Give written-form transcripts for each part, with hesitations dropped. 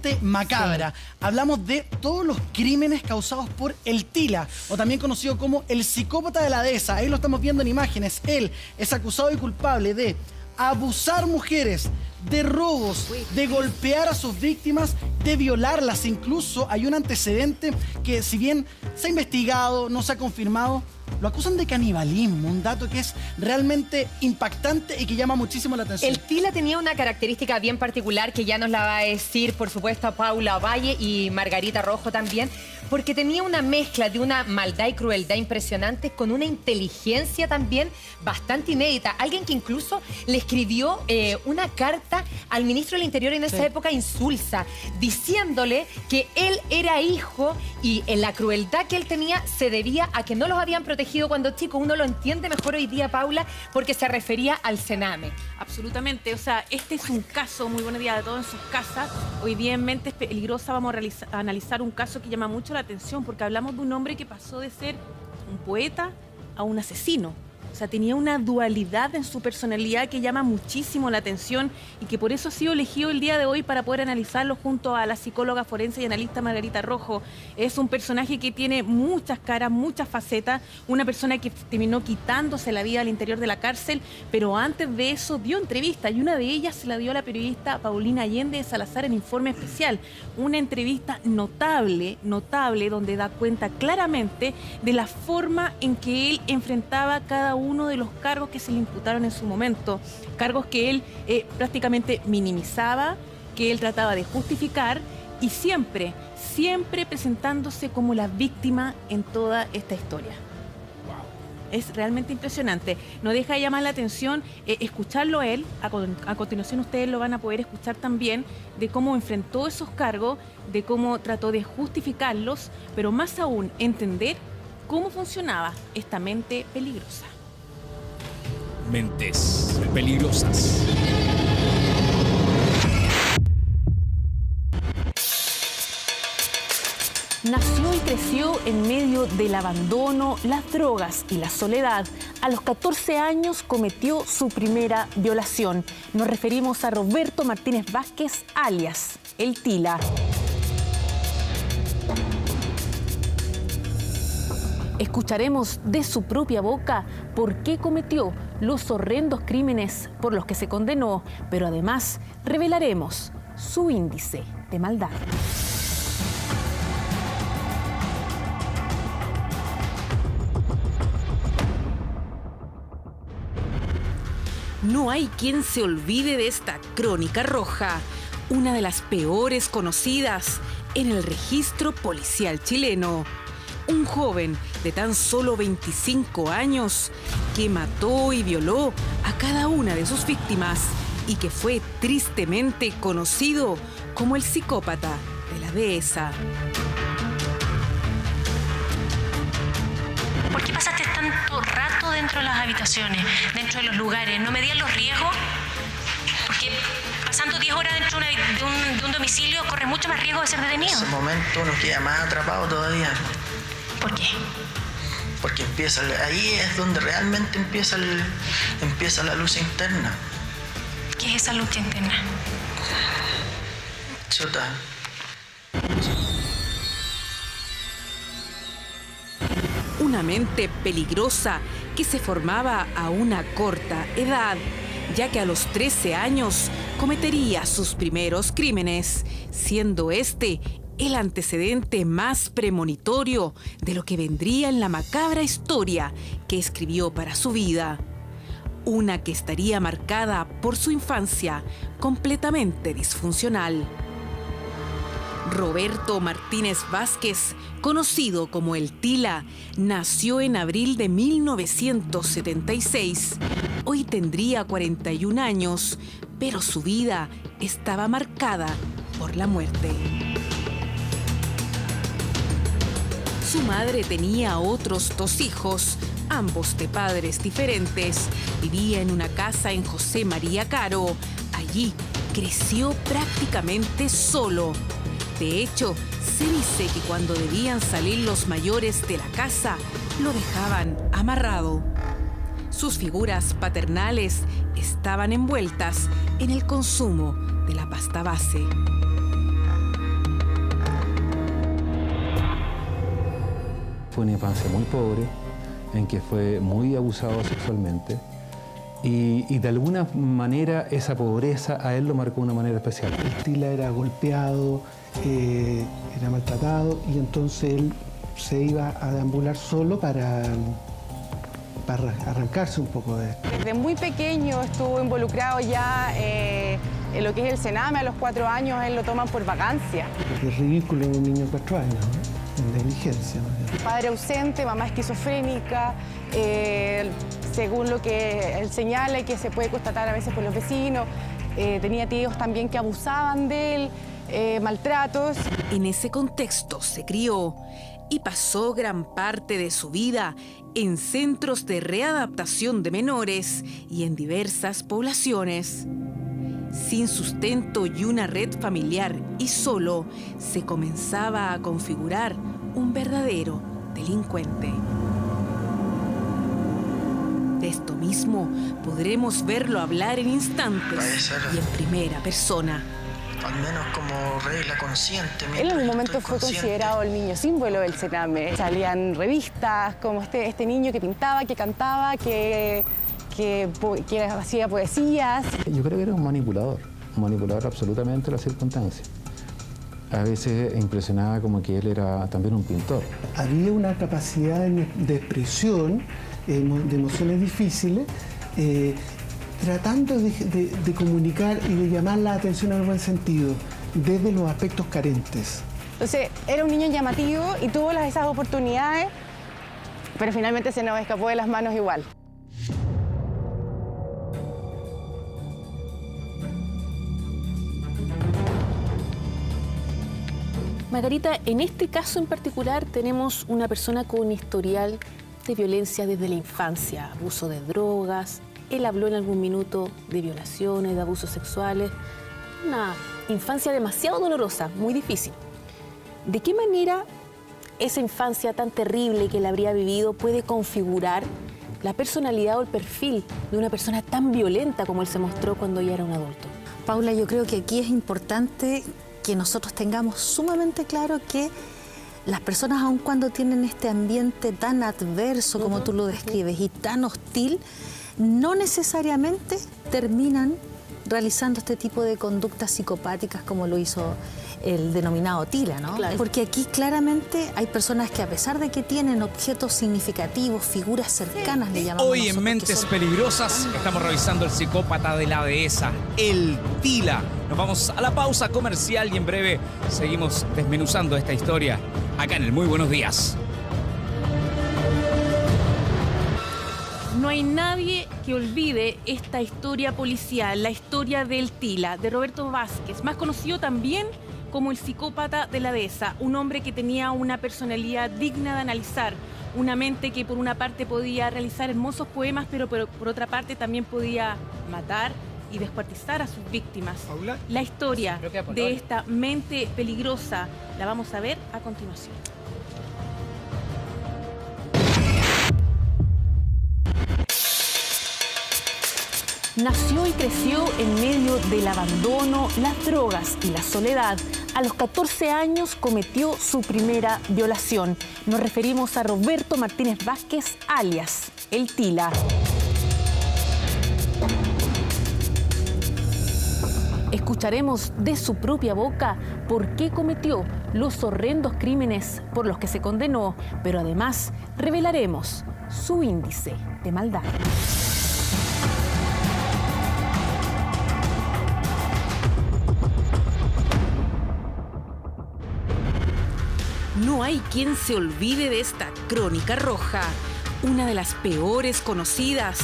realmente macabra. Sí. Hablamos de todos los crímenes causados por el Tila, o también conocido como el psicópata de la dehesa. Ahí lo estamos viendo en imágenes. Él es acusado y culpable de abusar mujeres, de robos, de golpear a sus víctimas, de violarlas. Incluso hay un antecedente que, si bien se ha investigado, no se ha confirmado, lo acusan de canibalismo, un dato que es realmente impactante y que llama muchísimo la atención. El Tila tenía una característica bien particular que ya nos la va a decir, por supuesto, Paula Valle y Margarita Rojo también, porque tenía una mezcla de una maldad y crueldad impresionantes con una inteligencia también bastante inédita. Alguien que incluso le escribió una carta al ministro del Interior en esa época, Insulza, diciéndole que él era hijo y la crueldad que él tenía se debía a que no los habían protegido cuando chico. Uno lo entiende mejor hoy día, Paula, porque se refería al Sename. Absolutamente. O sea, este es un caso, muy buenos días a todos en sus casas. Hoy día en Mentes Peligrosas vamos a analizar un caso que llama mucho la atención, porque hablamos de un hombre que pasó de ser un poeta a un asesino. O sea, tenía una dualidad en su personalidad que llama muchísimo la atención y que por eso ha sido elegido el día de hoy para poder analizarlo junto a la psicóloga forense y analista Margarita Rojo. Es un personaje que tiene muchas caras, muchas facetas, una persona que terminó quitándose la vida al interior de la cárcel, pero antes de eso dio entrevistas y una de ellas se la dio a la periodista Paulina Allende de Salazar en Informe Especial. Una entrevista notable, donde da cuenta claramente de la forma en que él enfrentaba cada uno de los cargos que se le imputaron en su momento, cargos que él prácticamente minimizaba, que él trataba de justificar y siempre presentándose como la víctima en toda esta historia. Es realmente impresionante. No deja de llamar la atención escucharlo a él. A continuación ustedes lo van a poder escuchar también de cómo enfrentó esos cargos, de cómo trató de justificarlos, pero más aún entender cómo funcionaba esta mente peligrosa. Mentes Peligrosas. Nació y creció en medio del abandono, las drogas y la soledad. A los 14 años cometió su primera violación. Nos referimos a Roberto Martínez Vázquez, alias El Tila. Escucharemos de su propia boca por qué cometió los horrendos crímenes por los que se condenó, pero además revelaremos su índice de maldad. No hay quien se olvide de esta crónica roja, una de las peores conocidas en el registro policial chileno. Un joven de tan solo 25 años que mató y violó a cada una de sus víctimas y que fue tristemente conocido como el psicópata de la dehesa. ¿Por qué pasaste tanto rato dentro de las habitaciones, dentro de los lugares? ¿No medían los riesgos? Porque pasando 10 horas dentro de un domicilio corre mucho más riesgo de ser detenido. En ese momento uno queda más atrapado todavía. ¿Por qué? Porque ahí es donde realmente empieza la lucha interna. ¿Qué es esa lucha interna? Chuta. Una mente peligrosa que se formaba a una corta edad, ya que a los 13 años cometería sus primeros crímenes, siendo este el antecedente más premonitorio de lo que vendría en la macabra historia que escribió para su vida. Una que estaría marcada por su infancia completamente disfuncional. Roberto Martínez Vázquez, conocido como El Tila, nació en abril de 1976. Hoy tendría 41 años, pero su vida estaba marcada por la muerte. Su madre tenía otros 2 hijos, ambos de padres diferentes. Vivía en una casa en José María Caro. Allí creció prácticamente solo. De hecho, se dice que cuando debían salir los mayores de la casa, lo dejaban amarrado. Sus figuras paternales estaban envueltas en el consumo de la pasta base. fue una infancia muy pobre, en que fue muy abusado sexualmente y de alguna manera esa pobreza a él lo marcó de una manera especial. El Tila era golpeado, era maltratado y entonces él se iba a deambular solo para arrancarse un poco de esto. Desde muy pequeño estuvo involucrado ya en lo que es el Sename. A los 4 años él lo toman por vagancia. Es ridículo un niño de 4 años, ¿no? En negligencia, ¿no? Padre ausente, mamá esquizofrénica, según lo que él señala y que se puede constatar a veces por los vecinos. Tenía tíos también que abusaban de él, maltratos. En ese contexto se crió y pasó gran parte de su vida en centros de readaptación de menores y en diversas poblaciones. Sin sustento y una red familiar y solo, se comenzaba a configurar un verdadero delincuente. De esto mismo podremos verlo hablar en instantes y en primera persona. Al menos como regla consciente. Él en un momento fue considerado el niño símbolo del Sename. Salían revistas como este niño que pintaba, que cantaba, que hacía poesías. Yo creo que era un manipulador absolutamente de las circunstancias. A veces impresionaba como que él era también un pintor. Había una capacidad de expresión de emociones difíciles, tratando de comunicar y de llamar la atención en el buen sentido, desde los aspectos carentes. Entonces, era un niño llamativo y tuvo esas oportunidades, pero finalmente se nos escapó de las manos igual. Margarita, en este caso en particular tenemos una persona con historial de violencia desde la infancia, abuso de drogas. Él habló en algún minuto de violaciones, de abusos sexuales. Una infancia demasiado dolorosa, muy difícil. ¿De qué manera esa infancia tan terrible que él habría vivido puede configurar la personalidad o el perfil de una persona tan violenta como él se mostró cuando ya era un adulto? Paula, yo creo que aquí es importante que nosotros tengamos sumamente claro que las personas, aun cuando tienen este ambiente tan adverso como tú lo describes y tan hostil, no necesariamente terminan realizando este tipo de conductas psicopáticas como lo hizo el denominado Tila, ¿no? Claro. Porque aquí claramente hay personas que, a pesar de que tienen objetos significativos, figuras cercanas, le llamamos Hoy en Mentes Peligrosas estamos revisando el psicópata de la dehesa, el Tila. Nos vamos a la pausa comercial y en breve seguimos desmenuzando esta historia acá en el Muy Buenos Días. No hay nadie que olvide esta historia policial, la historia del Tila, de Roberto Vázquez, más conocido también como el psicópata de la dehesa, un hombre que tenía una personalidad digna de analizar, una mente que por una parte podía realizar hermosos poemas, pero por otra parte también podía matar y descuartizar a sus víctimas. ¿Paula? La historia de esta mente peligrosa la vamos a ver a continuación. Nació y creció en medio del abandono, las drogas y la soledad. A los 14 años cometió su primera violación. Nos referimos a Roberto Martínez Vázquez, alias el Tila. Escucharemos de su propia boca por qué cometió los horrendos crímenes por los que se condenó, pero además revelaremos su índice de maldad. No hay quien se olvide de esta crónica roja, una de las peores conocidas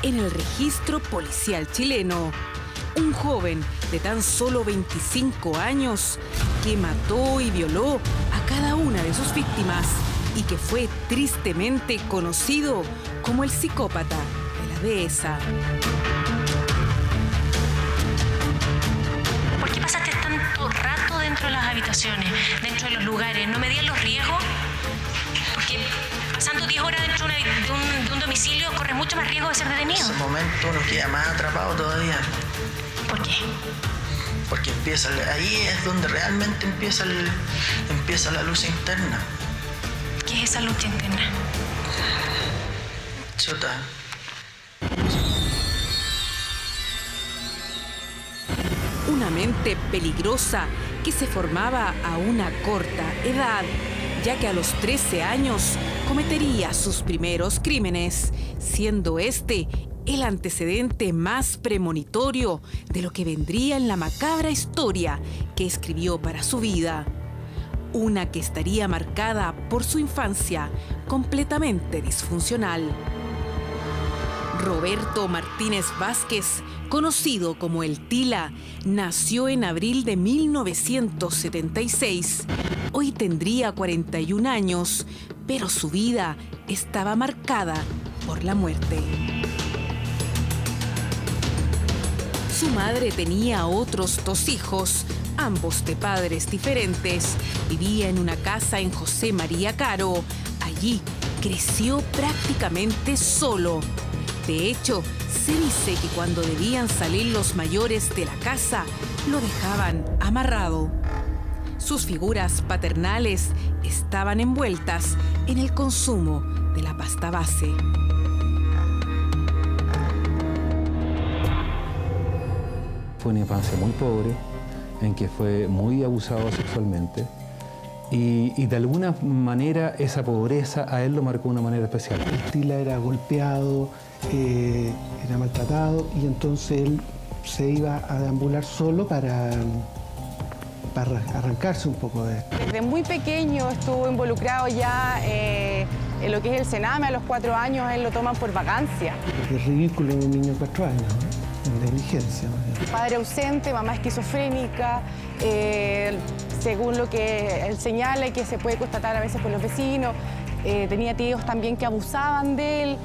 en el registro policial chileno. Un joven de tan solo 25 años que mató y violó a cada una de sus víctimas y que fue tristemente conocido como el psicópata de la dehesa. ¿Por qué pasaste tanto rato dentro de las habitaciones, dentro de los lugares? ¿No medían los riesgos? Porque pasando 10 horas dentro de un domicilio corre mucho más riesgo de ser detenido. En ese momento uno queda más atrapado todavía. ¿Por qué? Porque ahí es donde realmente empieza la luz interna. ¿Qué ¿Qué es esa lucha interna? Chuta. Una mente peligrosa que se formaba a una corta edad, ya que a los 13 años cometería sus primeros crímenes, siendo este el antecedente más premonitorio de lo que vendría en la macabra historia que escribió para su vida. Una que estaría marcada por su infancia completamente disfuncional. Roberto Martínez Vázquez, conocido como el Tila, nació en abril de 1976. Hoy tendría 41 años, pero su vida estaba marcada por la muerte. Su madre tenía otros 2 hijos, ambos de padres diferentes. Vivía en una casa en José María Caro. Allí creció prácticamente solo. De hecho, se dice que cuando debían salir los mayores de la casa, lo dejaban amarrado. Sus figuras paternales estaban envueltas en el consumo de la pasta base. Fue una infancia muy pobre, en que fue muy abusado sexualmente y de alguna manera esa pobreza a él lo marcó de una manera especial. El Tila era golpeado, era maltratado y entonces él se iba a deambular solo para arrancarse un poco de esto. Desde muy pequeño estuvo involucrado ya en lo que es el Sename. A los 4 años él lo toman por vacancia. Porque es ridículo un niño de 4 años, ¿no? En negligencia, ¿no? Padre ausente, mamá esquizofrénica, según lo que él señala y que se puede constatar a veces por los vecinos. Tenía tíos también que abusaban de él,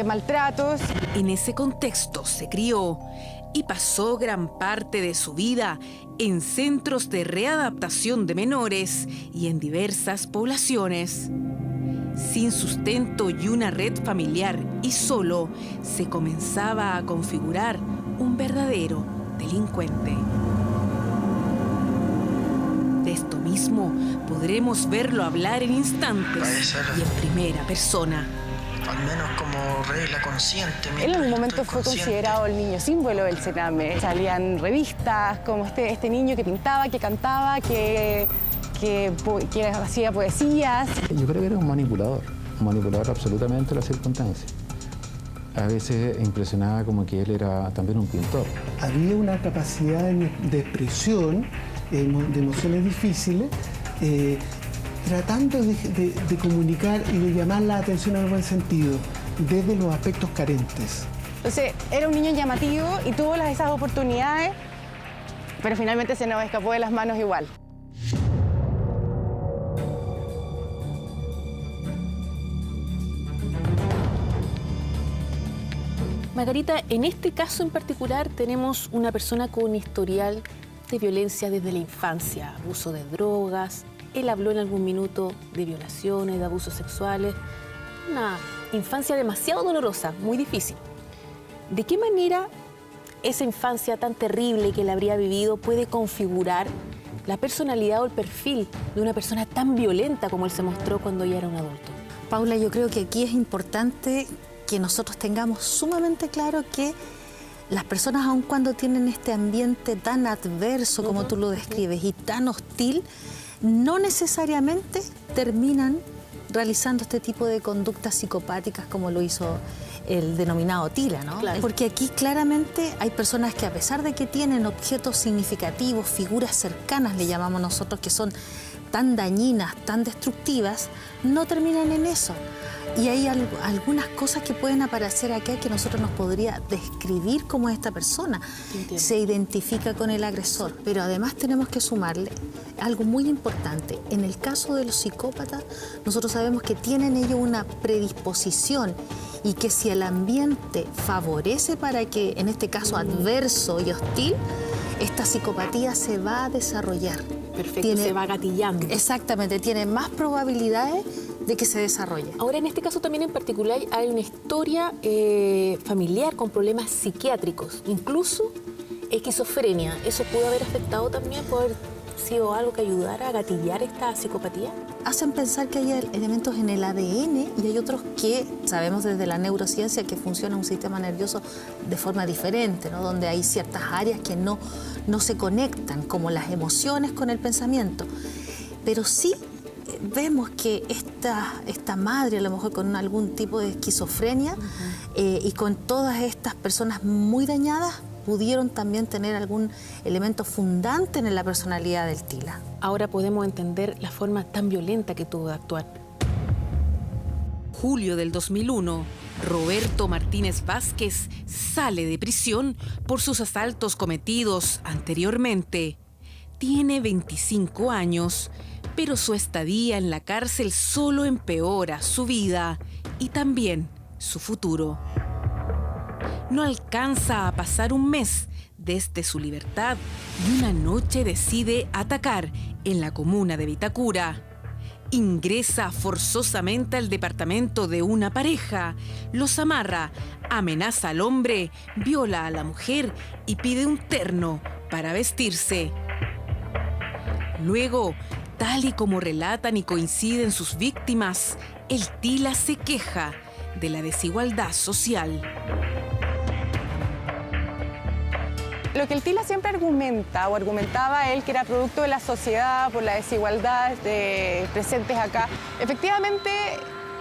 maltratos. En ese contexto se crió y pasó gran parte de su vida en centros de readaptación de menores y en diversas poblaciones. Sin sustento y una red familiar y solo, se comenzaba a configurar un verdadero delincuente. De esto mismo podremos verlo hablar en instantes y en primera persona. Al menos como regla consciente. Él en algún momento fue considerado el niño símbolo del Sename. Salían revistas como este niño que pintaba, que cantaba, que hacía poesías. Yo creo que era un manipulador absolutamente de las circunstancias. A veces impresionaba como que él era también un pintor. Había una capacidad de expresión de emociones difíciles, tratando de comunicar y de llamar la atención en el buen sentido, desde los aspectos carentes. Entonces, era un niño llamativo y tuvo esas oportunidades, pero finalmente se nos escapó de las manos igual. Margarita, en este caso en particular tenemos una persona con un historial de violencia desde la infancia, abuso de drogas. Él habló en algún minuto de violaciones, de abusos sexuales. Una infancia demasiado dolorosa, muy difícil. ¿De qué manera esa infancia tan terrible que él habría vivido puede configurar la personalidad o el perfil de una persona tan violenta como él se mostró cuando ya era un adulto? Paula, yo creo que aquí es importante que nosotros tengamos sumamente claro que las personas, aun cuando tienen este ambiente tan adverso como tú lo describes y tan hostil, no necesariamente terminan realizando este tipo de conductas psicopáticas como lo hizo el denominado Tila, ¿no? Claro. Porque aquí claramente hay personas que, a pesar de que tienen objetos significativos, figuras cercanas, le llamamos nosotros, que son tan dañinas, tan destructivas, no terminan en eso. Y hay algunas cosas que pueden aparecer acá que nosotros nos podría describir como esta persona. Entiendo. Se identifica con el agresor, pero además tenemos que sumarle algo muy importante. En el caso de los psicópatas, nosotros sabemos que tienen ellos una predisposición y que si el ambiente favorece para que, en este caso adverso y hostil, esta psicopatía se va a desarrollar. Perfecto, se va gatillando. Exactamente, tiene más probabilidades de que se desarrolle. Ahora, en este caso también en particular hay una historia familiar con problemas psiquiátricos, incluso esquizofrenia. ¿Eso pudo haber afectado también? ¿Pudo haber sido algo que ayudara a gatillar esta psicopatía? Hacen pensar que hay elementos en el ADN y hay otros que sabemos desde la neurociencia que funciona un sistema nervioso de forma diferente, ¿no? Donde hay ciertas áreas que no se conectan, como las emociones con el pensamiento. Pero sí vemos que esta madre, a lo mejor con algún tipo de esquizofrenia, y con todas estas personas muy dañadas, pudieron también tener algún elemento fundante en la personalidad del Tila. Ahora podemos entender la forma tan violenta que tuvo de actuar. Julio del 2001, Roberto Martínez Vázquez sale de prisión por sus asaltos cometidos anteriormente. Tiene 25 años, pero su estadía en la cárcel solo empeora su vida y también su futuro. No alcanza a pasar un mes desde su libertad y una noche decide atacar en la comuna de Vitacura. Ingresa forzosamente al departamento de una pareja, los amarra, amenaza al hombre, viola a la mujer y pide un terno para vestirse. Luego, tal y como relatan y coinciden sus víctimas, el Tila se queja de la desigualdad social. Lo que el Tila siempre argumenta, o argumentaba él, que era producto de la sociedad, por las desigualdades presentes acá. Efectivamente,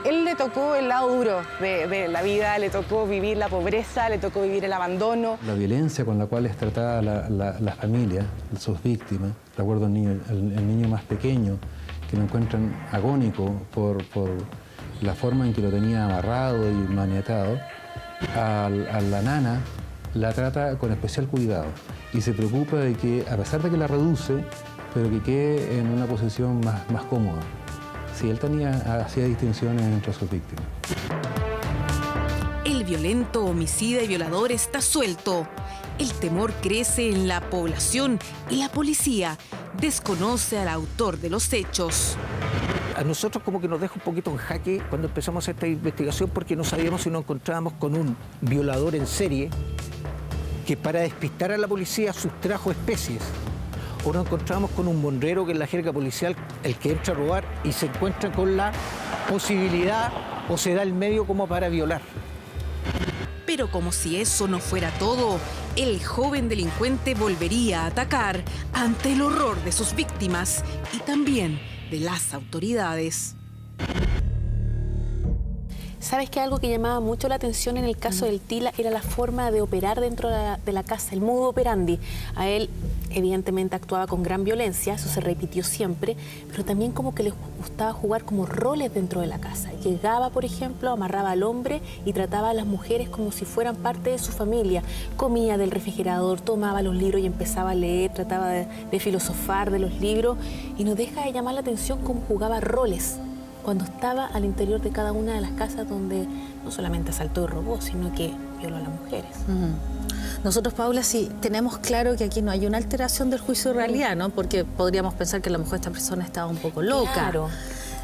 él le tocó el lado duro de la vida, le tocó vivir la pobreza, le tocó vivir el abandono. La violencia con la cual es tratada la familia, sus víctimas. Recuerdo el niño más pequeño, que lo encuentran agónico por la forma en que lo tenía amarrado y maniatado. A la nana la trata con especial cuidado y se preocupa de que, a pesar de que la reduce, pero que quede en una posición más cómoda. Sí, él hacía distinciones entre sus víctimas. El violento homicida y violador está suelto. El temor crece en la población y la policía desconoce al autor de los hechos. A nosotros como que nos deja un poquito en jaque cuando empezamos esta investigación, porque no sabíamos si nos encontrábamos con un violador en serie que, para despistar a la policía, sustrajo especies, o nos encontramos con un monrero, que es la jerga policial, el que entra a robar y se encuentra con la posibilidad o se da el medio como para violar. Pero como si eso no fuera todo, el joven delincuente volvería a atacar ante el horror de sus víctimas y también de las autoridades. ¿Sabes que algo que llamaba mucho la atención en el caso del Tila era la forma de operar dentro de la casa, el modo operandi? A él, evidentemente, actuaba con gran violencia, eso se repitió siempre, pero también como que le gustaba jugar como roles dentro de la casa. Llegaba, por ejemplo, amarraba al hombre y trataba a las mujeres como si fueran parte de su familia. Comía del refrigerador, tomaba los libros y empezaba a leer, trataba de filosofar de los libros, y no deja de llamar la atención cómo jugaba roles cuando estaba al interior de cada una de las casas donde no solamente asaltó y robó, sino que violó a las mujeres. Nosotros, Paula, sí tenemos claro que aquí no hay una alteración del juicio de realidad, ¿no? Porque podríamos pensar que a lo mejor esta persona estaba un poco loca. Claro.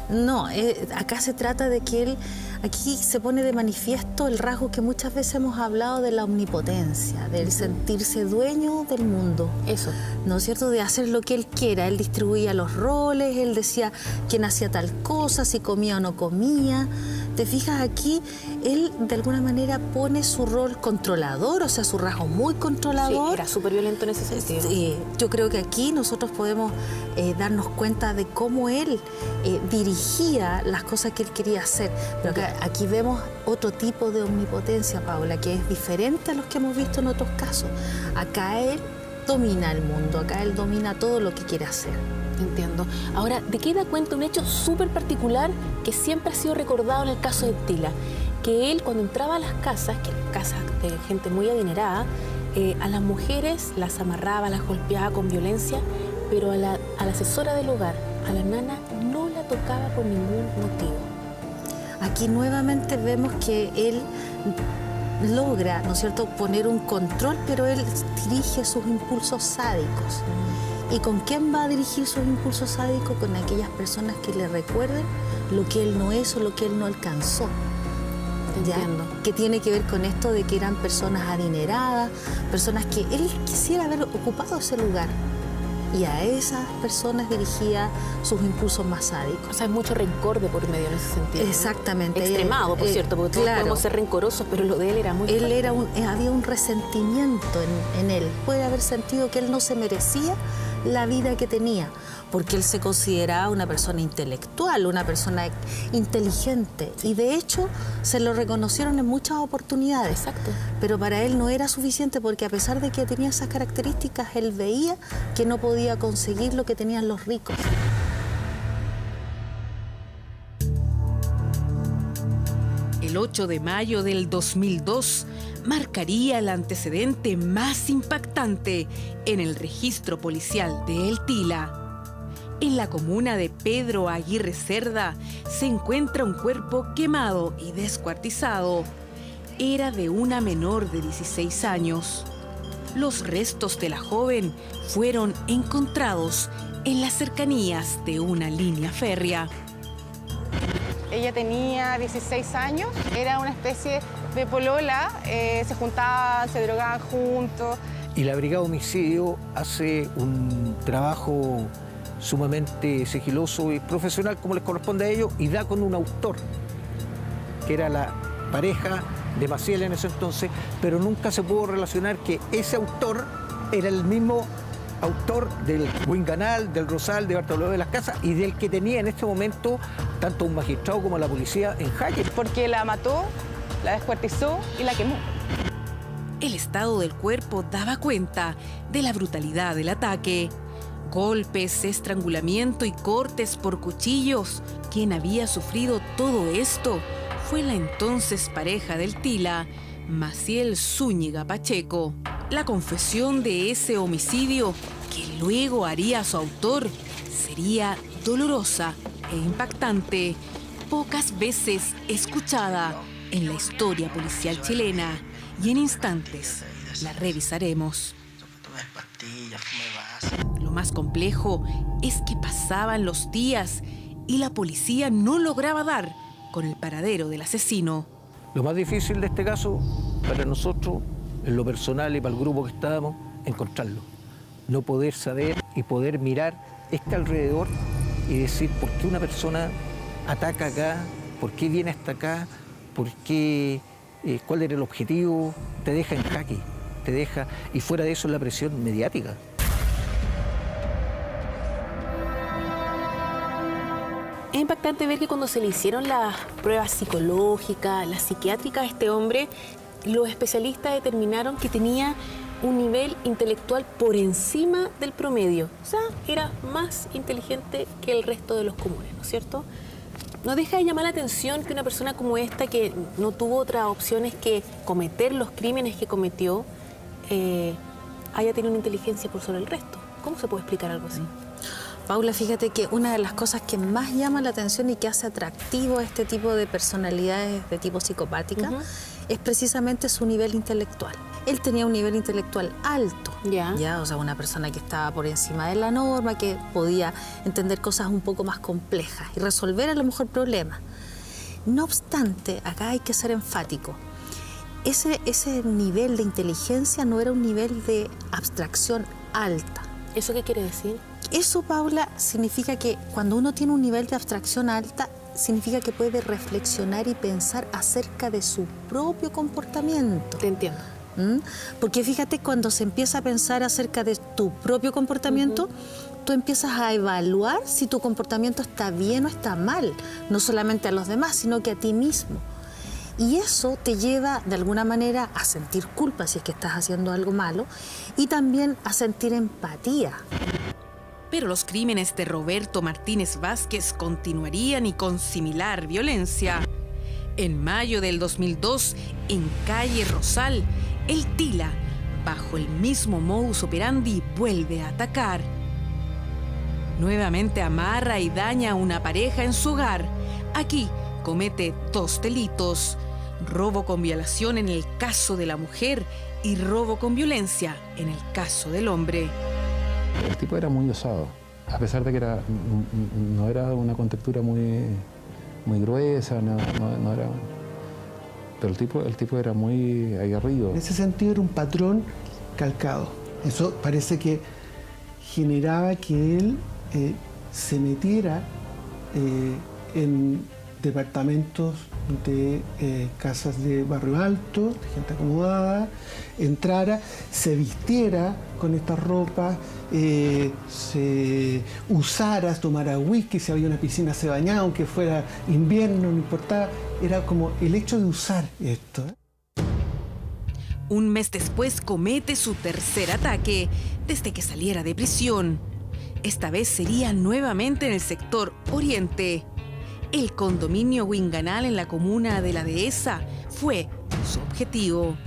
No, acá se trata de que él, aquí se pone de manifiesto el rasgo que muchas veces hemos hablado de la omnipotencia, del sentirse dueño del mundo. Eso. ¿No es cierto? De hacer lo que él quiera. Él distribuía los roles, él decía quién hacía tal cosa, si comía o no comía. Te fijas aquí, él de alguna manera pone su rol controlador, o sea, su rasgo muy controlador. Sí, era súper violento en ese sentido. Sí, yo creo que aquí nosotros podemos darnos cuenta de cómo él dirigía las cosas que él quería hacer. Pero aquí vemos otro tipo de omnipotencia, Paula, que es diferente a los que hemos visto en otros casos. Acá él domina el mundo, acá él domina todo lo que quiere hacer. Entiendo. Ahora, ¿de qué da cuenta un hecho súper particular que siempre ha sido recordado en el caso de Tila? Que él, cuando entraba a las casas, que eran casas de gente muy adinerada, a las mujeres las amarraba, las golpeaba con violencia, pero a la asesora del hogar, a la nana, no la tocaba por ningún motivo. Aquí nuevamente vemos que él logra, ¿no es cierto?, poner un control, pero él dirige sus impulsos sádicos. ¿Y con quién va a dirigir sus impulsos sádicos? Con aquellas personas que le recuerden lo que él no es o lo que él no alcanzó. Entiendo. Que tiene que ver con esto de que eran personas adineradas, personas que él quisiera haber ocupado ese lugar. y a esas personas dirigía sus impulsos más sádicos. O sea, hay mucho rencor de por medio en ese sentido. Exactamente. Extremado, por cierto, porque todos podemos ser rencorosos, pero lo de él era muy fuerte. Había un resentimiento en él. Puede haber sentido que él no se merecía la vida que tenía, porque él se consideraba una persona intelectual, una persona inteligente, y de hecho se lo reconocieron en muchas oportunidades. Exacto. Pero para él no era suficiente, porque a pesar de que tenía esas características, él veía que no podía conseguir lo que tenían los ricos. El 8 de mayo del 2002 marcaría el antecedente más impactante en el registro policial de El Tila. En la comuna de Pedro Aguirre Cerda se encuentra un cuerpo quemado y descuartizado. Era de una menor de 16 años. Los restos de la joven fueron encontrados en las cercanías de una línea férrea. Ella tenía 16 años, era una especie de polola, se juntaban, se drogaban juntos. Y la Brigada de Homicidio hace un trabajo sumamente sigiloso y profesional, como les corresponde a ellos, y da con un autor, que era la pareja de Maciel en ese entonces, pero nunca se pudo relacionar que ese autor era el mismo autor del Huinganal, del Rosal, de Bartolomé de las Casas y del que tenía en este momento tanto un magistrado como la policía en jaque. Porque la mató, la descuartizó y la quemó. El estado del cuerpo daba cuenta de la brutalidad del ataque. Golpes, estrangulamiento y cortes por cuchillos. Quien había sufrido todo esto fue la entonces pareja del Tila, Maciel Zúñiga Pacheco. La confesión de ese homicidio, que luego haría su autor, sería dolorosa e impactante, pocas veces escuchada en la historia policial chilena, y en instantes la revisaremos. Lo más complejo es que pasaban los días y la policía no lograba dar con el paradero del asesino. Lo más difícil de este caso, para nosotros, en lo personal y para el grupo que estábamos, encontrarlo. No poder saber y poder mirar este alrededor y decir por qué una persona ataca acá, por qué viene hasta acá, por qué, cuál era el objetivo. Te deja en jaque, te deja, y fuera de eso la presión mediática. Es impactante ver que cuando se le hicieron las pruebas psicológicas, las psiquiátricas a este hombre, los especialistas determinaron que tenía un nivel intelectual por encima del promedio. O sea, era más inteligente que el resto de los comunes, ¿no es cierto? No deja de llamar la atención que una persona como esta, que no tuvo otras opciones que cometer los crímenes que cometió, haya tenido una inteligencia por sobre el resto. ¿Cómo se puede explicar algo así? Paula, fíjate que una de las cosas que más llama la atención y que hace atractivo a este tipo de personalidades de tipo psicopática es precisamente su nivel intelectual. Él tenía un nivel intelectual alto, ¿ya? O sea, una persona que estaba por encima de la norma, que podía entender cosas un poco más complejas y resolver a lo mejor problemas. No obstante, acá hay que ser enfático. Ese nivel de inteligencia no era un nivel de abstracción alta. ¿Eso qué quiere decir? Eso, Paula, significa que cuando uno tiene un nivel de abstracción alta, significa que puede reflexionar y pensar acerca de su propio comportamiento. Te entiendo. Porque fíjate, cuando se empieza a pensar acerca de tu propio comportamiento, tú empiezas a evaluar si tu comportamiento está bien o está mal, no solamente a los demás, sino que a ti mismo. Y eso te lleva, de alguna manera, a sentir culpa si es que estás haciendo algo malo y también a sentir empatía. Pero los crímenes de Roberto Martínez Vázquez continuarían y con similar violencia. En mayo del 2002, en calle Rosal, el Tila, bajo el mismo modus operandi, vuelve a atacar. Nuevamente amarra y daña a una pareja en su hogar. Aquí comete 2 delitos: robo con violación en el caso de la mujer y robo con violencia en el caso del hombre. El tipo era muy osado, a pesar de que no era una contextura muy gruesa, no era... Pero el tipo era muy aguerrido. En ese sentido era un patrón calcado. Eso parece que generaba que él se metiera en departamentos de casas de barrio alto, de gente acomodada, entrara, se vistiera con estas ropas, se usara, tomara whisky, si había una piscina se bañaba, aunque fuera invierno, no importaba, era como el hecho de usar esto. Un mes después comete su tercer ataque desde que saliera de prisión. Esta vez sería nuevamente en el sector oriente. El condominio Winganal en la comuna de La Dehesa fue su objetivo.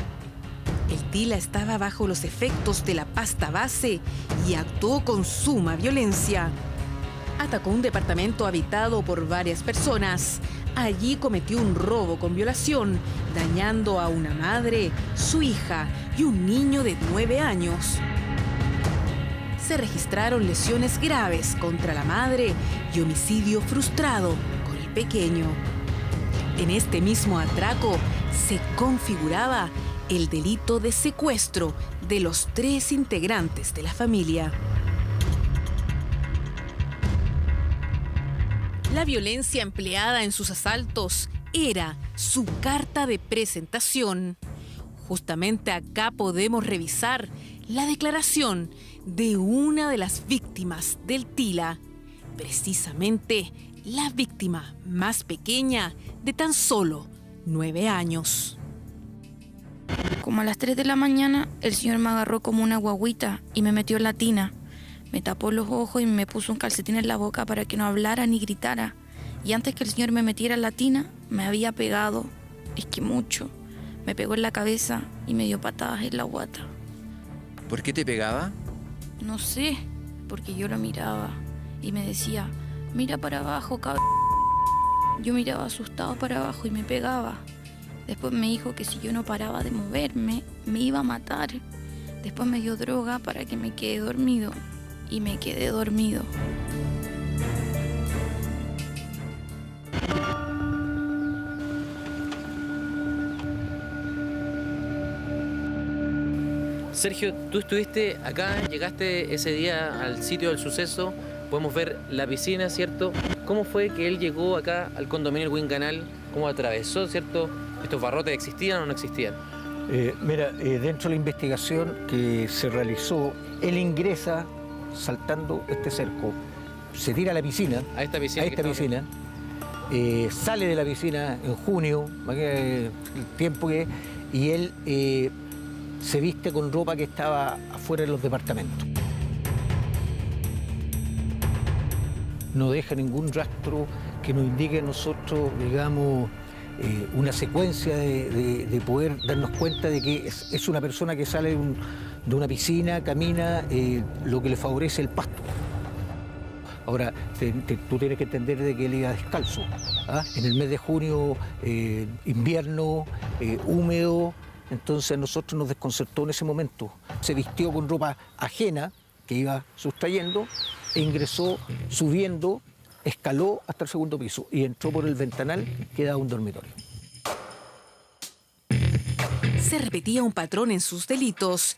El Tila estaba bajo los efectos de la pasta base y actuó con suma violencia. Atacó un departamento habitado por varias personas. Allí cometió un robo con violación, dañando a una madre, su hija y un niño de 9 años. Se registraron lesiones graves contra la madre y homicidio frustrado con el pequeño. En este mismo atraco se configuraba el delito de secuestro de los 3 integrantes de la familia. La violencia empleada en sus asaltos era su carta de presentación. Justamente acá podemos revisar la declaración de una de las víctimas del Tila, precisamente la víctima más pequeña de tan solo 9 años. Como a las 3 de la mañana, el señor me agarró como una guagüita y me metió en la tina. Me tapó los ojos y me puso un calcetín en la boca para que no hablara ni gritara. Y antes que el señor me metiera en la tina, me había pegado, es que mucho. Me pegó en la cabeza y me dio patadas en la guata. ¿Por qué te pegaba? No sé, porque yo lo miraba y me decía, mira para abajo, cabrón. Yo miraba asustado para abajo y me pegaba. Después me dijo que si yo no paraba de moverme, me iba a matar. Después me dio droga para que me quede dormido. Y me quedé dormido. Sergio, tú estuviste acá, llegaste ese día al sitio del suceso, podemos ver la piscina, ¿cierto? ¿Cómo fue que él llegó acá al condominio del Winganal? ¿Cómo atravesó, cierto? ¿Estos barrotes existían o no existían? Dentro de la investigación que se realizó, él ingresa saltando este cerco, se tira a la piscina, sale de la piscina en junio, el tiempo que, y él se viste con ropa que estaba afuera de los departamentos. No deja ningún rastro que nos indique a nosotros, digamos, una secuencia de poder darnos cuenta de que es una persona que sale de una piscina, camina, lo que le favorece el pasto. Ahora, tú tienes que entender de que él iba descalzo. En el mes de junio, invierno, húmedo, entonces a nosotros nos desconcertó en ese momento. Se vistió con ropa ajena que iba sustrayendo e ingresó subiendo, escaló hasta el segundo piso y entró por el ventanal que daba un dormitorio. Se repetía un patrón en sus delitos.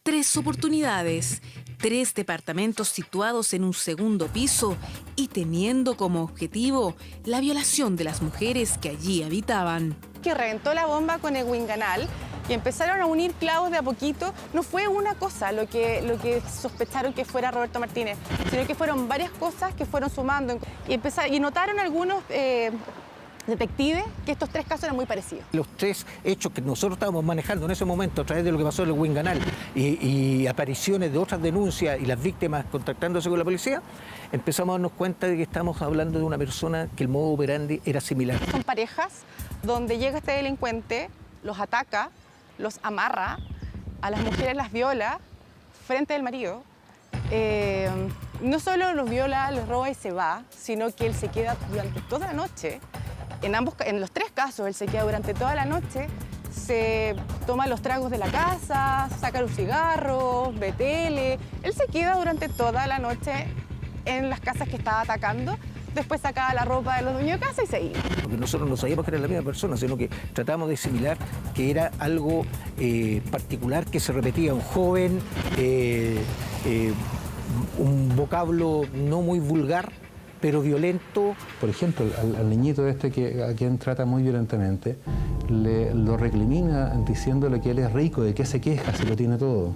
3 oportunidades, 3 departamentos situados en un segundo piso y teniendo como objetivo la violación de las mujeres que allí habitaban. Que reventó la bomba con el Winganal y empezaron a unir clavos de a poquito. No fue una cosa lo que sospecharon que fuera Roberto Martínez, sino que fueron varias cosas que fueron sumando. Y notaron algunos detectives que estos 3 casos eran muy parecidos. Los 3 hechos que nosotros estábamos manejando en ese momento a través de lo que pasó en el Winganal y apariciones de otras denuncias y las víctimas contactándose con la policía, empezamos a darnos cuenta de que estamos hablando de una persona que el modo operandi era similar. Son parejas donde llega este delincuente, los ataca, los amarra, a las mujeres las viola frente del marido. No solo los viola, los roba y se va, sino que él se queda durante toda la noche. En los 3 casos, él se queda durante toda la noche, se toma los tragos de la casa, saca los cigarros, ve tele. Él se queda durante toda la noche en las casas que estaba atacando. Después sacaba la ropa de los dueños de casa y se iba. Porque nosotros no sabíamos que era la misma persona, sino que tratamos de asimilar que era algo particular que se repetía. Un joven un vocablo no muy vulgar, pero violento. Por ejemplo, al niñito a quien trata muy violentamente, lo recrimina diciéndole que él es rico, de que se queja si lo tiene todo.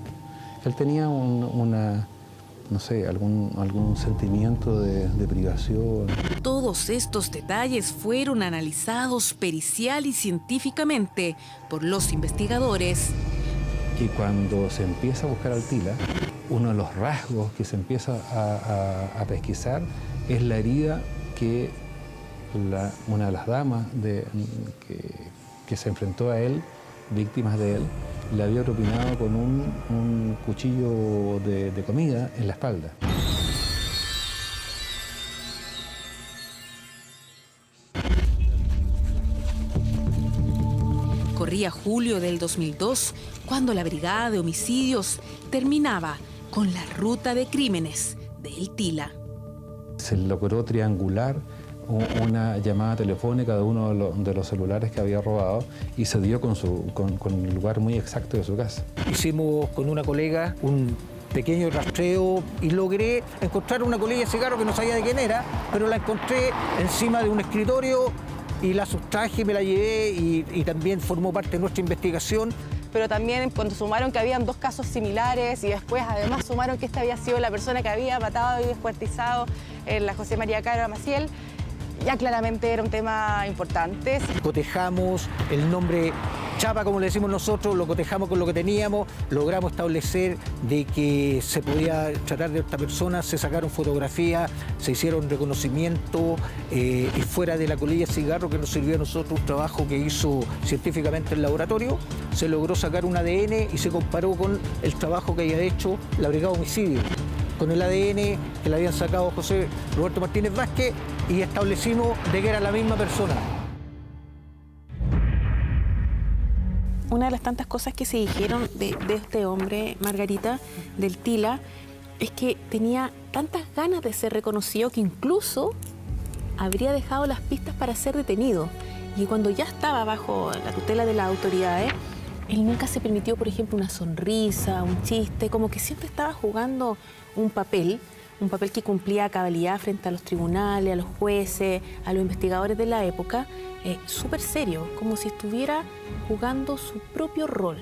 Él tenía no sé, algún sentimiento de privación. Todos estos detalles fueron analizados pericial y científicamente por los investigadores. Y cuando se empieza a buscar al Tila, uno de los rasgos que se empieza a pesquisar es la herida que una de las damas que se enfrentó a él, víctimas de él, le había propinado con un cuchillo de comida en la espalda. Corría julio del 2002, cuando la Brigada de Homicidios terminaba con la ruta de crímenes de El Tila. Se logró triangular una llamada telefónica de uno de los celulares que había robado y se dio con el lugar muy exacto de su casa. Hicimos con una colega un pequeño rastreo y logré encontrar una colilla de cigarro que no sabía de quién era, pero la encontré encima de un escritorio y la sustraje, me la llevé y también formó parte de nuestra investigación. Pero también cuando sumaron que habían 2 casos similares y después además sumaron que esta había sido la persona que había matado y descuartizado la José María Caro Maciel, ya claramente era un tema importante. Cotejamos el nombre Chapa, como le decimos nosotros, lo cotejamos con lo que teníamos, logramos establecer de que se podía tratar de esta persona, se sacaron fotografías, se hicieron reconocimientos y fuera de la colilla de cigarro que nos sirvió a nosotros un trabajo que hizo científicamente el laboratorio, se logró sacar un ADN y se comparó con el trabajo que había hecho la Brigada de Homicidios, con el ADN que le habían sacado José Roberto Martínez Vázquez y establecimos de que era la misma persona. Una de las tantas cosas que se dijeron de este hombre, Margarita, del Tila, es que tenía tantas ganas de ser reconocido que incluso habría dejado las pistas para ser detenido. Y cuando ya estaba bajo la tutela de las autoridades, él nunca se permitió, por ejemplo, una sonrisa, un chiste, como que siempre estaba jugando un papel que cumplía a cabalidad frente a los tribunales, a los jueces, a los investigadores de la época, súper serio, como si estuviera jugando su propio rol.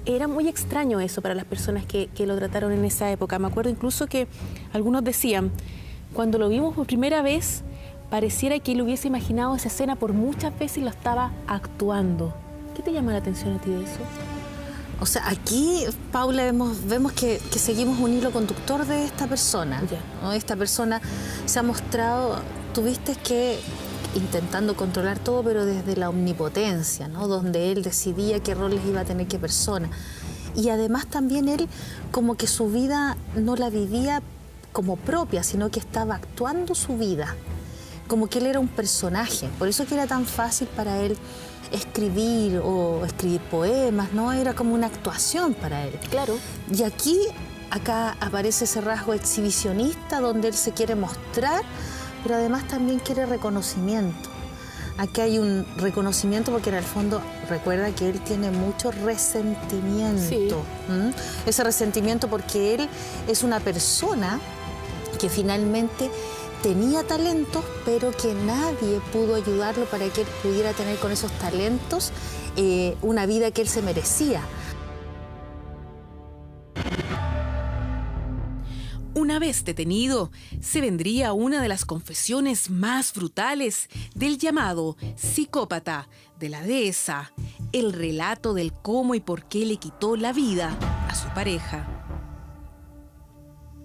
Era muy extraño eso para las personas que lo trataron en esa época. Me acuerdo incluso que algunos decían, cuando lo vimos por primera vez, pareciera que él hubiese imaginado esa escena por muchas veces y lo estaba actuando. ¿Qué te llama la atención a ti de eso? O sea, aquí, Paula, vemos que seguimos un hilo conductor de esta persona, ¿no? Esta persona se ha mostrado, tuviste que intentando controlar todo, pero desde la omnipotencia, ¿no? Donde él decidía qué roles iba a tener qué persona. Y además también él como que su vida no la vivía como propia, sino que estaba actuando su vida. Como que él era un personaje. Por eso que era tan fácil para él escribir o escribir poemas, ¿no? Era como una actuación para él. Claro. Y acá aparece ese rasgo exhibicionista donde él se quiere mostrar, pero además también quiere reconocimiento. Aquí hay un reconocimiento porque en el fondo recuerda que él tiene mucho resentimiento. Sí. Ese resentimiento porque él es una persona que finalmente tenía talentos, pero que nadie pudo ayudarlo para que él pudiera tener con esos talentos una vida que él se merecía. Una vez detenido, se vendría una de las confesiones más brutales del llamado psicópata de la dehesa, el relato del cómo y por qué le quitó la vida a su pareja.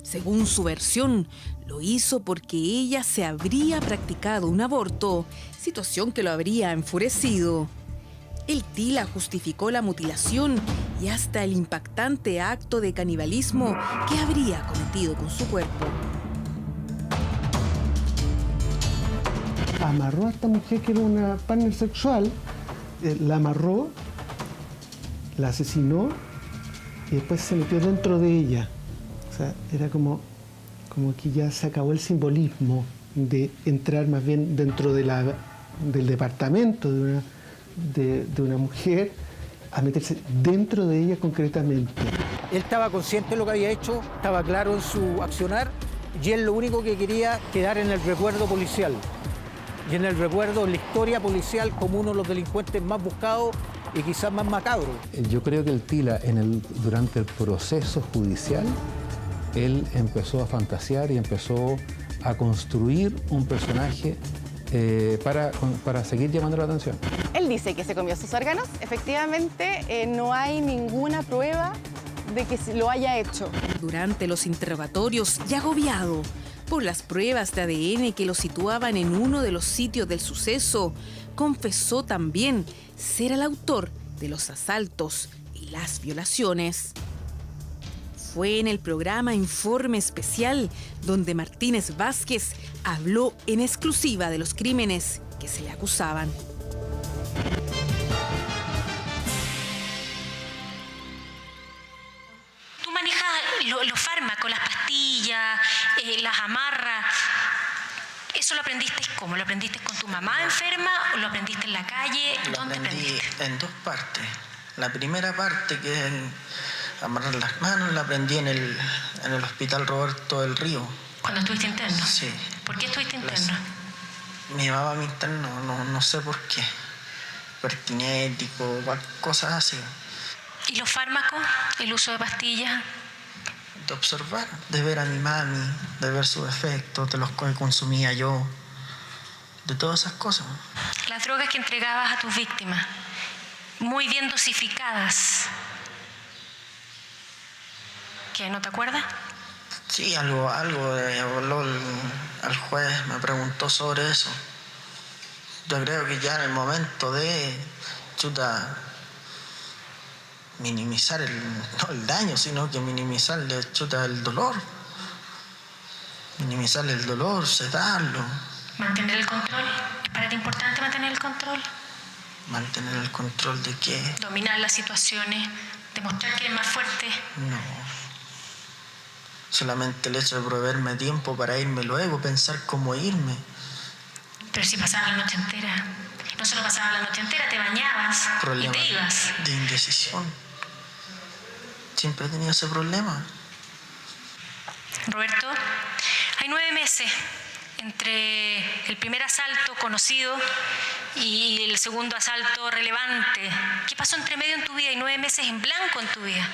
Según su versión, lo hizo porque ella se habría practicado un aborto, situación que lo habría enfurecido. El Tila justificó la mutilación y hasta el impactante acto de canibalismo que habría cometido con su cuerpo. Amarró a esta mujer que era una partner sexual, la amarró, la asesinó y después se metió dentro de ella. O sea, era como que ya se acabó el simbolismo de entrar más bien dentro del departamento de una mujer a meterse dentro de ella concretamente. Él estaba consciente de lo que había hecho, estaba claro en su accionar y él lo único que quería quedar en el recuerdo policial y en el recuerdo, en la historia policial como uno de los delincuentes más buscados y quizás más macabros. Yo creo que el Tila, durante el proceso judicial, él empezó a fantasear y empezó a construir un personaje para seguir llamando la atención. Él dice que se comió sus órganos. Efectivamente, no hay ninguna prueba de que lo haya hecho. Durante los interrogatorios y agobiado por las pruebas de ADN que lo situaban en uno de los sitios del suceso, confesó también ser el autor de los asaltos y las violaciones. Fue en el programa Informe Especial donde Martínez Vázquez habló en exclusiva de los crímenes que se le acusaban. Tú manejas los fármacos, las pastillas, las amarras. ¿Eso lo aprendiste cómo? ¿Lo aprendiste con tu mamá enferma o lo aprendiste en la calle? ¿Dónde aprendiste? En dos partes. La primera parte, que es amarrar las manos, la aprendí en el Hospital Roberto del Río. ¿Cuando estuviste interno? Sí. ¿Por qué estuviste interno? Me llevaba a mi interno, no sé por qué. Pertinético, cosas así. ¿Y los fármacos? ¿El uso de pastillas? De observar, de ver a mi mami, de ver sus efectos, de los que consumía yo, de todas esas cosas. Las drogas que entregabas a tus víctimas, muy bien dosificadas. ¿Qué, no te acuerdas? Sí, algo habló al juez, me preguntó sobre eso. Yo creo que ya en el momento de minimizar no el daño, sino que minimizarle el dolor. Minimizarle el dolor, sedarlo. ¿Mantener el control? ¿Es para ti importante mantener el control? ¿Mantener el control de qué? Dominar las situaciones, demostrar que eres más fuerte. No. Solamente el hecho de proveerme tiempo para irme luego, pensar cómo irme. Pero si pasabas la noche entera. No solo pasabas la noche entera, te bañabas y te ibas. De indecisión. Siempre he tenido ese problema. Roberto, hay 9 meses entre el primer asalto conocido y el segundo asalto relevante. ¿Qué pasó entre medio en tu vida? Hay 9 meses en blanco en tu vida.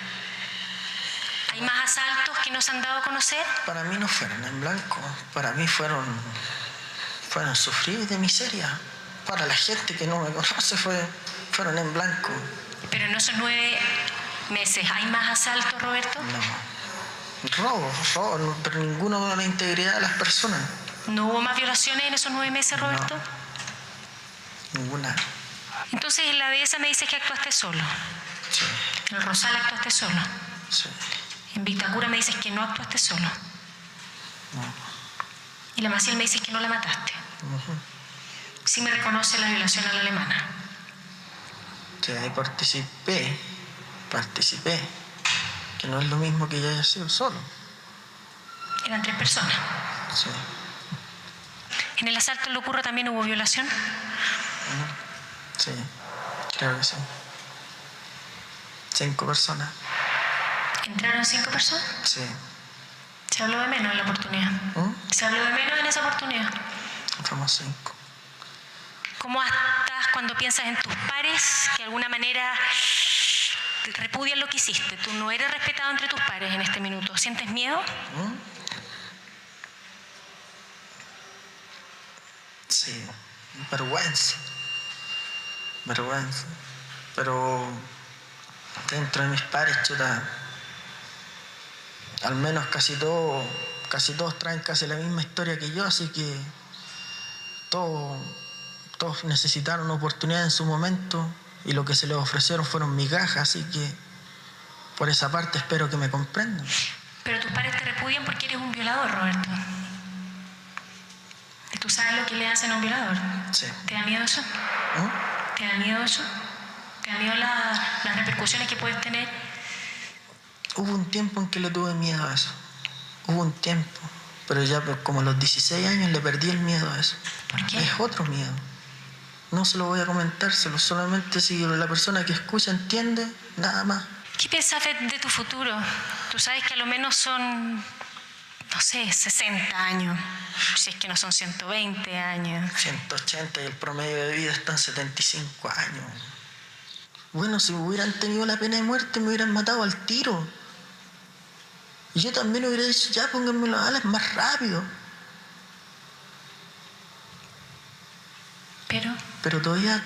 ¿Hay más asaltos que no se han dado a conocer? Para mí no fueron en blanco. Para mí fueron sufrir de miseria. Para la gente que no me conoce fueron en blanco. Pero en esos 9 meses, ¿hay más asaltos, Roberto? No. Robo, pero ninguno de la integridad de las personas. ¿No hubo más violaciones en esos 9 meses, Roberto? No. Ninguna. Entonces en la dehesa me dices que actuaste solo. Sí. En el Rosal actuaste solo. Sí. En Vitacura me dices que no actuaste solo. No. Y la Maciel me dices que no la mataste. Sí me reconoce la violación a la alemana. Sí, ahí participé. Que no es lo mismo que yo haya sido solo. Eran 3 personas. Sí. ¿En el asalto en Locurro también hubo violación? Sí, creo que sí. 5 personas. ¿Entraron 5 personas? Sí. Se habló de menos en la oportunidad. Se habló de menos en esa oportunidad. Fuimos 5. ¿Cómo estás cuando piensas en tus pares que de alguna manera repudian lo que hiciste? Tú no eres respetado entre tus pares en este minuto. ¿Sientes miedo? Sí, vergüenza. Pero dentro de mis pares, al menos casi todos traen casi la misma historia que yo, así que todos necesitaron oportunidad en su momento y lo que se les ofrecieron fueron migajas, así que por esa parte espero que me comprendan. Pero tus padres te repudian porque eres un violador, Roberto. ¿Y tú sabes lo que le hacen a un violador? Sí. ¿Te da miedo eso? ¿Te da miedo eso? ¿Te da miedo las repercusiones que puedes tener? Hubo un tiempo en que le tuve miedo a eso. Hubo un tiempo. Pero ya como a los 16 años le perdí el miedo a eso. ¿Por qué? Es otro miedo. No se lo voy a comentárselo, solamente si la persona que escucha entiende, nada más. ¿Qué piensas de tu futuro? Tú sabes que a lo menos son, no sé, 60 años, si es que no son 120 años. 180 y el promedio de vida está en 75 años. Bueno, si hubieran tenido la pena de muerte me hubieran matado al tiro. Y yo también hubiera dicho, ya pónganme las alas más rápido. Pero todavía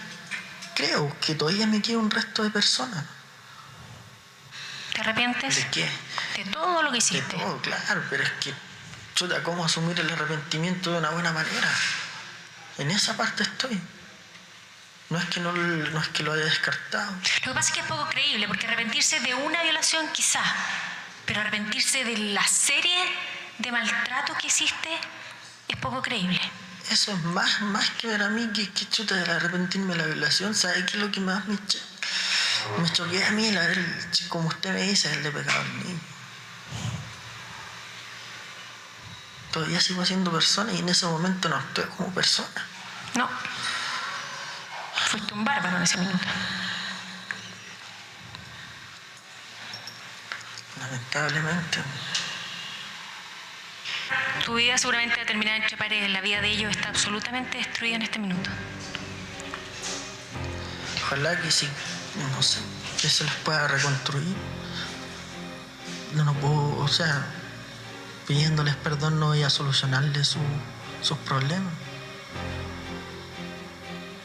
creo que todavía me queda un resto de personas. ¿Te arrepientes? ¿De qué? De todo lo que hiciste. De todo, claro, pero es que, chuta, ¿cómo asumir el arrepentimiento de una buena manera? En esa parte estoy. No es que lo haya descartado. Lo que pasa es que es poco creíble, porque arrepentirse de una violación quizá, pero arrepentirse de la serie de maltratos que hiciste es poco creíble. Eso es más que ver a mí que chuta del arrepentirme de la violación. ¿Sabes qué es lo que más me choquea a mí? Como usted me dice, el de pecado al niño. Todavía sigo siendo persona y en ese momento no estoy como persona. No. Fuiste un bárbaro en ese minuto. Lamentablemente. Tu vida seguramente va a terminar entre paredes. La vida de ellos está absolutamente destruida en este minuto. Ojalá que sí, no sé, que se les pueda reconstruir. No puedo, o sea, pidiéndoles perdón no voy a solucionarles sus problemas.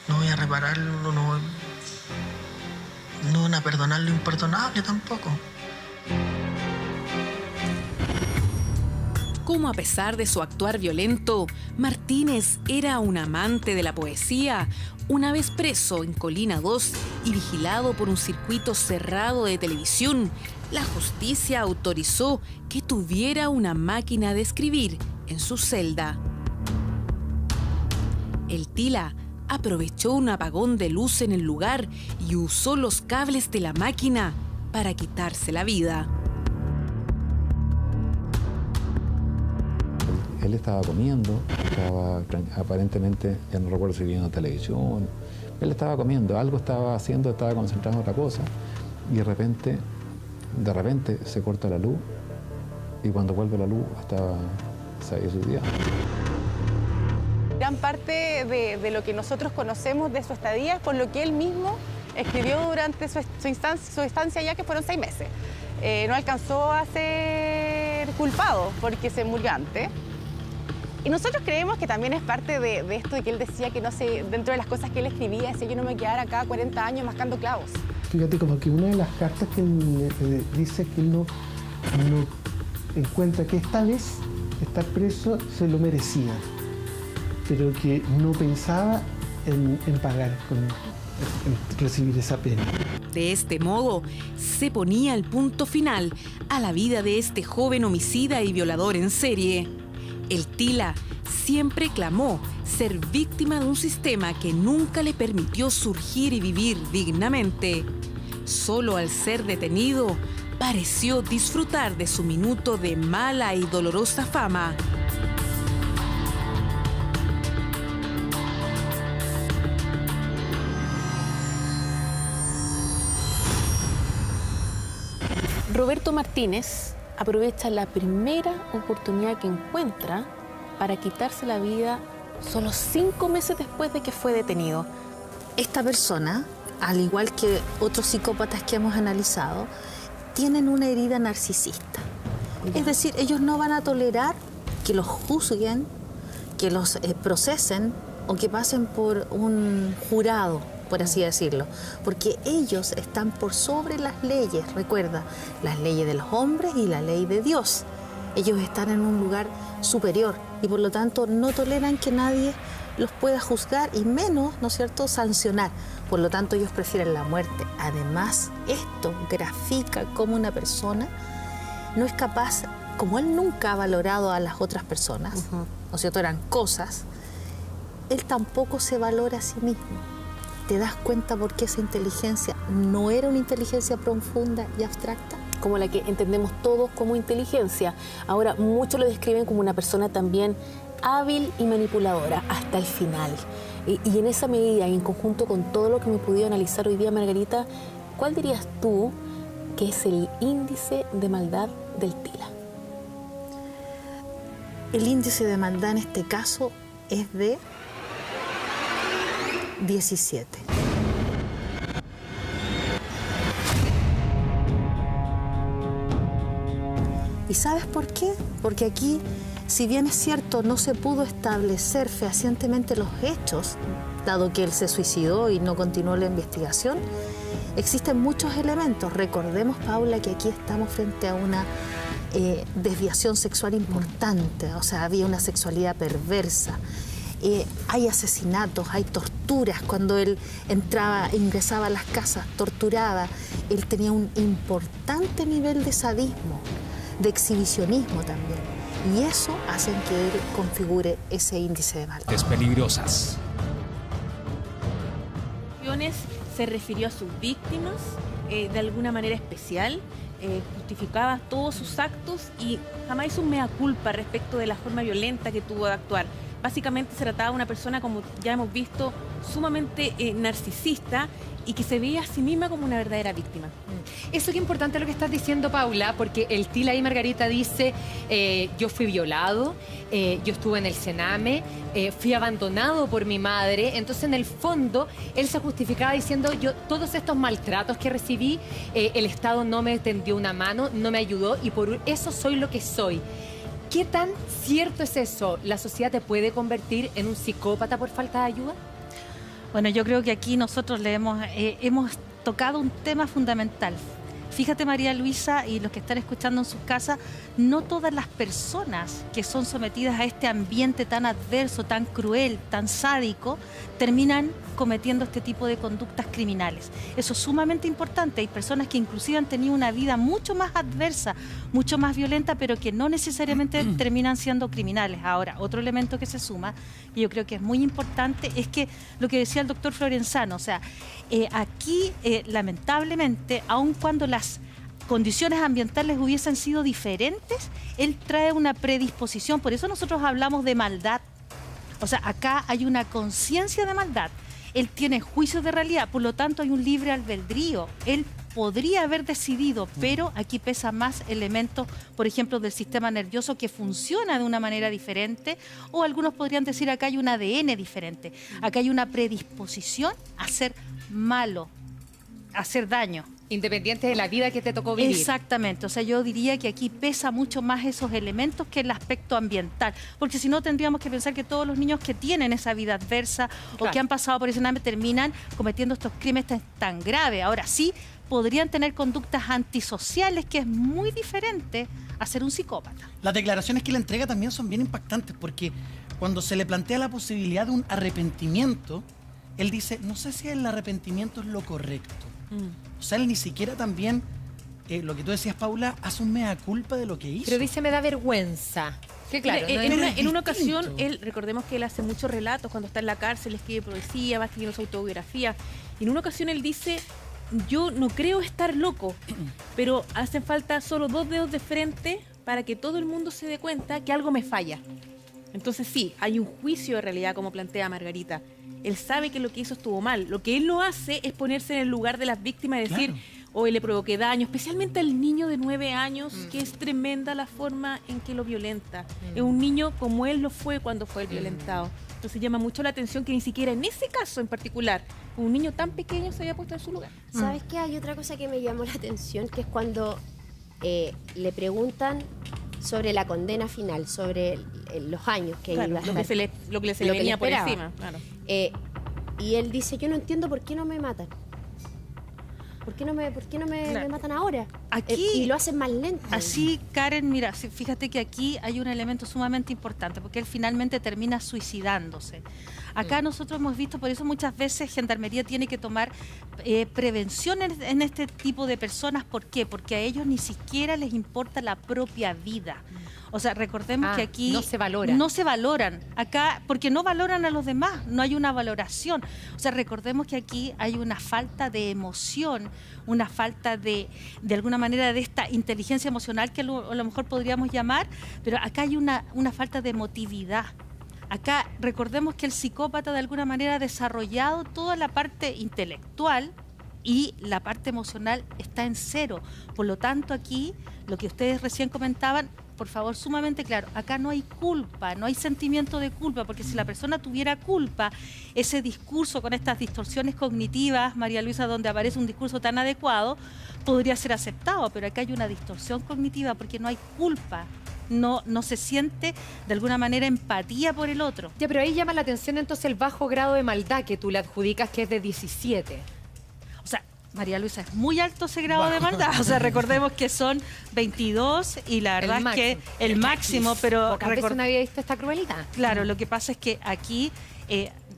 No voy a repararlo, no van a perdonar lo imperdonable tampoco. Como a pesar de su actuar violento, Martínez era un amante de la poesía. Una vez preso en Colina 2 y vigilado por un circuito cerrado de televisión, la justicia autorizó que tuviera una máquina de escribir en su celda. El Tila aprovechó un apagón de luz en el lugar y usó los cables de la máquina para quitarse la vida. Él estaba comiendo, aparentemente, ya no recuerdo si viendo televisión, él estaba comiendo, algo estaba haciendo, estaba concentrado en otra cosa, y de repente se corta la luz, y cuando vuelve la luz se había suicidado. Gran parte de lo que nosotros conocemos de su estadía es por lo que él mismo escribió durante su estancia ya, que fueron 6 meses. No alcanzó a ser culpado porque se murió antes. Y nosotros creemos que también es parte de esto de que él decía que no sé, dentro de las cosas que él escribía, decía: yo no me quedara acá 40 años mascando clavos. Fíjate, como que una de las cartas que él dice que él no encuentra que esta vez estar preso se lo merecía, pero que no pensaba en pagar en recibir esa pena. De este modo, se ponía el punto final a la vida de este joven homicida y violador en serie. El Tila siempre clamó ser víctima de un sistema que nunca le permitió surgir y vivir dignamente. Solo al ser detenido, pareció disfrutar de su minuto de mala y dolorosa fama. Roberto Martínez aprovecha la primera oportunidad que encuentra para quitarse la vida solo 5 meses después de que fue detenido. Esta persona, al igual que otros psicópatas que hemos analizado, tienen una herida narcisista. Es decir, ellos no van a tolerar que los juzguen, que los procesen o que pasen por un jurado, por así decirlo, porque ellos están por sobre las leyes, recuerda, las leyes de los hombres y la ley de Dios. Ellos están en un lugar superior y por lo tanto no toleran que nadie los pueda juzgar y menos, ¿no es cierto?, sancionar. Por lo tanto, ellos prefieren la muerte. Además, esto grafica cómo una persona no es capaz, como él nunca ha valorado a las otras personas, ¿no es cierto?, eran cosas, él tampoco se valora a sí mismo. ¿Te das cuenta por qué esa inteligencia no era una inteligencia profunda y abstracta? Como la que entendemos todos como inteligencia. Ahora, muchos lo describen como una persona también hábil y manipuladora hasta el final. Y en esa medida, y en conjunto con todo lo que hemos podido analizar hoy día, Margarita, ¿cuál dirías tú que es el índice de maldad del TILA? El índice de maldad en este caso es de 17. ¿Y sabes por qué? Porque aquí, si bien es cierto, no se pudo establecer fehacientemente los hechos, dado que él se suicidó y no continuó la investigación, existen muchos elementos. Recordemos, Paula, que aquí estamos frente a una desviación sexual importante, o sea, había una sexualidad perversa. Hay asesinatos, hay torturas. Cuando él ingresaba a las casas, torturaba. Él tenía un importante nivel de sadismo, de exhibicionismo también. Y eso hace que él configure ese índice de maldad. Es peligrosas. Se refirió a sus víctimas de alguna manera especial, justificaba todos sus actos y jamás hizo un mea culpa respecto de la forma violenta que tuvo de actuar. Básicamente se trataba de una persona, como ya hemos visto, sumamente narcisista y que se veía a sí misma como una verdadera víctima. Eso que es importante lo que estás diciendo, Paula, porque el TILA y Margarita dice, yo fui violado, yo estuve en el Sename, fui abandonado por mi madre. Entonces, en el fondo, él se justificaba diciendo, yo todos estos maltratos que recibí, el Estado no me tendió una mano, no me ayudó y por eso soy lo que soy. ¿Qué tan cierto es eso? ¿La sociedad te puede convertir en un psicópata por falta de ayuda? Bueno, yo creo que aquí nosotros le hemos tocado un tema fundamental. Fíjate, María Luisa, y los que están escuchando en sus casas, no todas las personas que son sometidas a este ambiente tan adverso, tan cruel, tan sádico, terminan cometiendo este tipo de conductas criminales. Eso es sumamente importante. Hay personas que inclusive han tenido una vida mucho más adversa, mucho más violenta, pero que no necesariamente terminan siendo criminales. Ahora, otro elemento que se suma, y yo creo que es muy importante, es que lo que decía el doctor Florenzano, o sea, aquí lamentablemente, aun cuando las condiciones ambientales hubiesen sido diferentes, él trae una predisposición. Por eso nosotros hablamos de maldad. O sea, acá hay una conciencia de maldad. Él tiene juicios de realidad, por lo tanto hay un libre albedrío. Él podría haber decidido, pero aquí pesa más elementos, por ejemplo, del sistema nervioso que funciona de una manera diferente, o algunos podrían decir acá hay un ADN diferente. Acá hay una predisposición a ser malo, a hacer daño. Independiente de la vida que te tocó vivir. Exactamente, o sea, yo diría que aquí pesa mucho más esos elementos que el aspecto ambiental, porque si no tendríamos que pensar que todos los niños que tienen esa vida adversa o que han pasado por ese hambre terminan cometiendo estos crímenes tan graves. Ahora sí, podrían tener conductas antisociales, que es muy diferente a ser un psicópata. Las declaraciones que le entrega también son bien impactantes, porque cuando se le plantea la posibilidad de un arrepentimiento, él dice, no sé si el arrepentimiento es lo correcto. O sea, él ni siquiera también, lo que tú decías, Paula, hace un mea culpa de lo que hizo. Pero dice, me da vergüenza. Que claro, en una ocasión, recordemos que él hace muchos relatos cuando está en la cárcel, escribe poesía, va escribiendo su autobiografía. Y en una ocasión él dice, yo no creo estar loco, pero hacen falta solo 2 dedos de frente para que todo el mundo se dé cuenta que algo me falla. Entonces sí, hay un juicio de realidad, como plantea Margarita. Él sabe que lo que hizo estuvo mal. Lo que él no hace es ponerse en el lugar de las víctimas y decir, hoy le provoqué daño, especialmente al niño de 9 años, que es tremenda la forma en que lo violenta. Es un niño como él lo fue cuando fue el violentado. Entonces llama mucho la atención que ni siquiera en ese caso en particular, un niño tan pequeño se había puesto en su lugar. ¿Sabes qué? Hay otra cosa que me llamó la atención, que es cuando le preguntan sobre la condena final, sobre los años que iba a estar. Lo que se le venía por encima. Claro. Y él dice, yo no entiendo por qué no me matan. ¿Por qué no me matan ahora? Aquí, y lo hacen más lento. Así, Karen, mira, fíjate que aquí hay un elemento sumamente importante, porque él finalmente termina suicidándose. Acá nosotros hemos visto, por eso muchas veces Gendarmería tiene que tomar prevenciones en este tipo de personas. ¿Por qué? Porque a ellos ni siquiera les importa la propia vida. O sea, recordemos que aquí no se valoran. No se valoran. Acá, porque no valoran a los demás, no hay una valoración. O sea, recordemos que aquí hay una falta de emoción, una falta de alguna manera de esta inteligencia emocional que a lo mejor podríamos llamar, pero acá hay una falta de emotividad. Acá recordemos que el psicópata de alguna manera ha desarrollado toda la parte intelectual y la parte emocional está en cero. Por lo tanto, aquí, lo que ustedes recién comentaban, por favor, sumamente claro, acá no hay culpa, no hay sentimiento de culpa, porque si la persona tuviera culpa, ese discurso con estas distorsiones cognitivas, María Luisa, donde aparece un discurso tan adecuado, podría ser aceptado, pero acá hay una distorsión cognitiva porque no hay culpa. No se siente de alguna manera empatía por el otro. Ya, pero ahí llama la atención entonces el bajo grado de maldad que tú le adjudicas, que es de 17. O sea, María Luisa, es muy alto ese grado de maldad. O sea, recordemos que son 22 y la verdad es que el máximo, pero... Pocas veces no había visto esta crueldad. Claro, lo que pasa es que aquí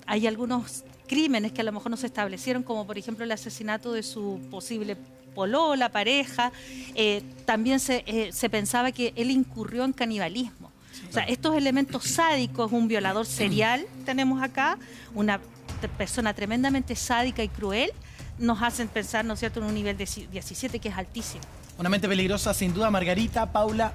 hay algunos crímenes que a lo mejor no se establecieron, como por ejemplo el asesinato de su posible polola, pareja. También se pensaba que él incurrió en canibalismo. O sea, estos elementos sádicos, un violador serial tenemos acá, una persona tremendamente sádica y cruel, nos hacen pensar, ¿no es cierto?, en un nivel de 17 que es altísimo. Una mente peligrosa, sin duda, Margarita, Paula,